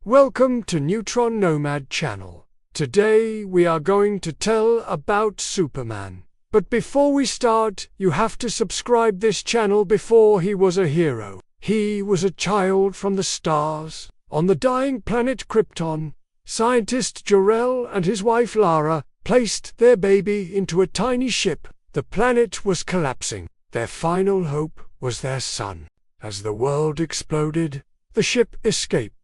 Welcome to Neutron Nomad channel. Today we are going to tell about Superman. But before we start, you have to subscribe this channel. Before he was a hero, he was a child from the stars. On the dying planet Krypton, scientist Jor-El and his wife Lara placed their baby into a tiny ship. The planet was collapsing. Their final hope was their son. As the world exploded, the ship escaped,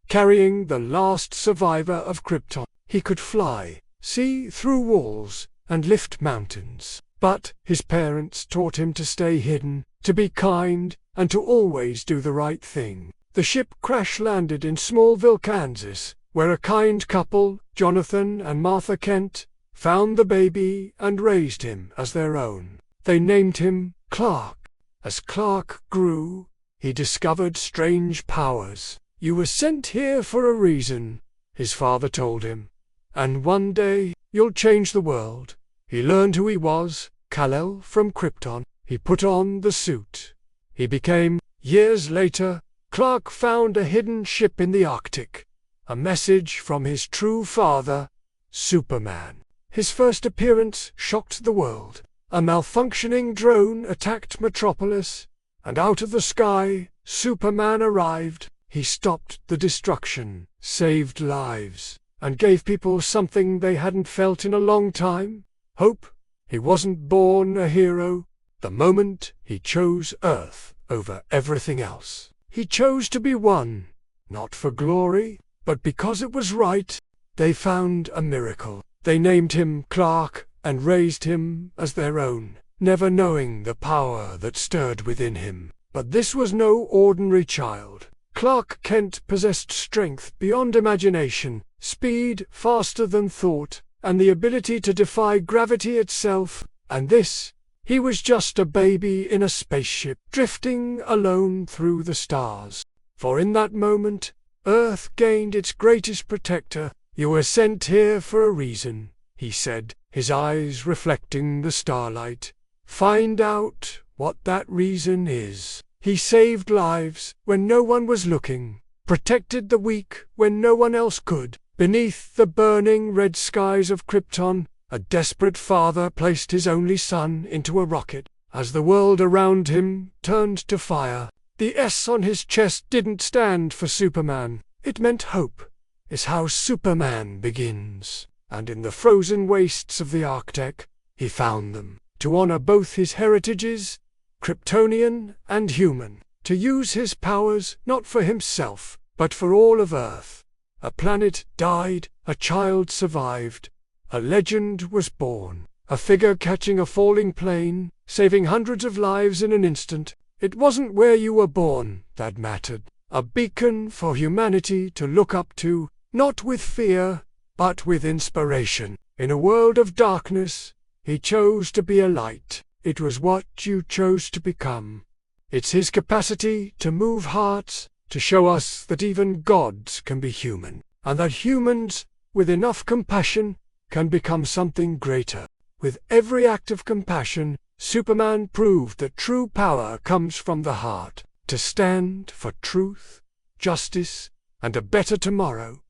carrying the last survivor of Krypton. He could fly, see through walls, and lift mountains. But his parents taught him to stay hidden, to be kind, and to always do the right thing. The ship crash-landed in Smallville, Kansas, where a kind couple, Jonathan and Martha Kent, found the baby and raised him as their own. They named him Clark. As Clark grew, he discovered strange powers. "You were sent here for a reason," his father told him. "And one day, you'll change the world." He learned who he was, Kal-El from Krypton. He put on the suit. He became. Years later, Clark found a hidden ship in the Arctic. A message from his true father, Superman. His first appearance shocked the world. A malfunctioning drone attacked Metropolis, and out of the sky, Superman arrived. He stopped the destruction, saved lives, and gave people something they hadn't felt in a long time: hope. He wasn't born a hero. The moment he chose Earth over everything else. He chose to be one, not for glory, but because it was right. They found a miracle. They named him Clark and raised him as their own, never knowing the power that stirred within him. But this was no ordinary child. Clark Kent possessed strength beyond imagination, speed faster than thought, and the ability to defy gravity itself. And this, he was just a baby in a spaceship, drifting alone through the stars. For in that moment, Earth gained its greatest protector. "You were sent here for a reason," he said, his eyes reflecting the starlight. "Find out what that reason is." He saved lives when no one was looking, protected the weak when no one else could. Beneath the burning red skies of Krypton, a desperate father placed his only son into a rocket. As the world around him turned to fire, the S on his chest didn't stand for Superman. It meant hope. It's how Superman begins. And in the frozen wastes of the Arctic, he found them, to honor both his heritages, Kryptonian and human, to use his powers not for himself, but for all of Earth. A planet died, a child survived, a legend was born, a figure catching a falling plane, saving hundreds of lives in an instant. It wasn't where you were born that mattered. A beacon for humanity to look up to, not with fear, but with inspiration. In a world of darkness, he chose to be a light. It was what you chose to become. It's his capacity to move hearts, to show us that even gods can be human, and that humans, with enough compassion, can become something greater. With every act of compassion, Superman proved that true power comes from the heart, to stand for truth, justice, and a better tomorrow.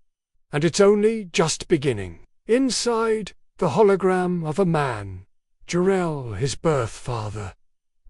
And it's only just beginning. Inside, the hologram of a man, Jor-El, his birth father,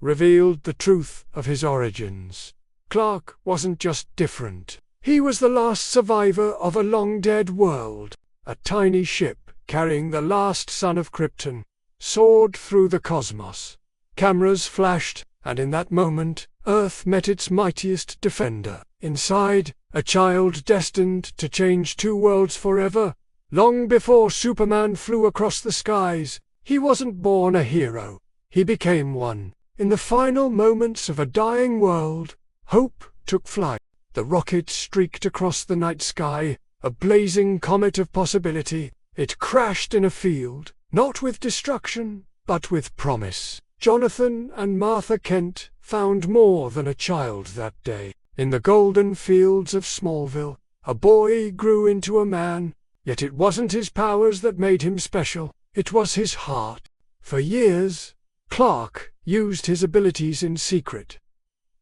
revealed the truth of his origins. Clark wasn't just different. He was the last survivor of a long-dead world. A tiny ship, carrying the last son of Krypton, soared through the cosmos. Cameras flashed, and in that moment, Earth met its mightiest defender. Inside, a child destined to change two worlds forever. Long before Superman flew across the skies, he wasn't born a hero. He became one. In the final moments of a dying world, hope took flight. The rocket streaked across the night sky, a blazing comet of possibility. It crashed in a field, not with destruction, but with promise. Jonathan and Martha Kent found more than a child that day. In the golden fields of Smallville, a boy grew into a man. Yet it wasn't his powers that made him special. It was his heart. For years, Clark used his abilities in secret.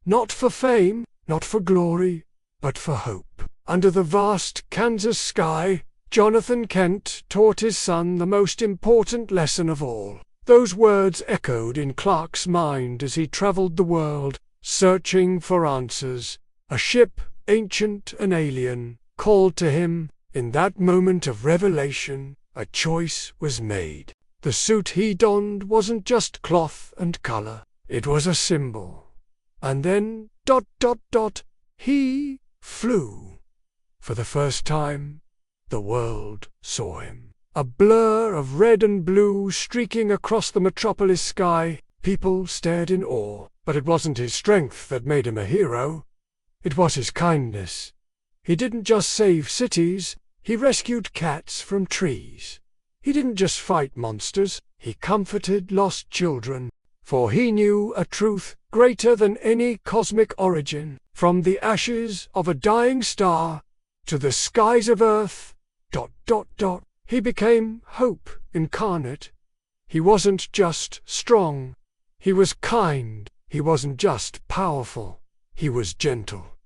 Not for fame, not for glory, but for hope. Under the vast Kansas sky, Jonathan Kent taught his son the most important lesson of all. Those words echoed in Clark's mind as he traveled the world, searching for answers. A ship, ancient and alien, called to him. In that moment of revelation, a choice was made. The suit he donned wasn't just cloth and color. It was a symbol. And then, he flew. For the first time, the world saw him. A blur of red and blue streaking across the metropolis sky. People stared in awe. But it wasn't his strength that made him a hero. It was his kindness. He didn't just save cities, he rescued cats from trees. He didn't just fight monsters, he comforted lost children. For he knew a truth greater than any cosmic origin. From the ashes of a dying star to the skies of Earth, he became hope incarnate. He wasn't just strong, he was kind. He wasn't just powerful, he was gentle.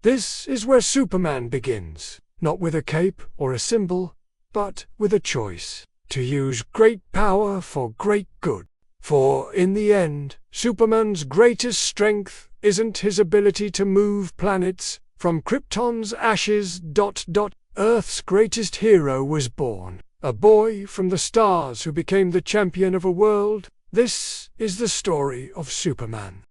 This is where Superman begins, not with a cape or a symbol, but with a choice to use great power for great good. For, in the end, Superman's greatest strength isn't his ability to move planets from Krypton's ashes. Earth's greatest hero was born, a boy from the stars who became the champion of a world. This is the story of Superman.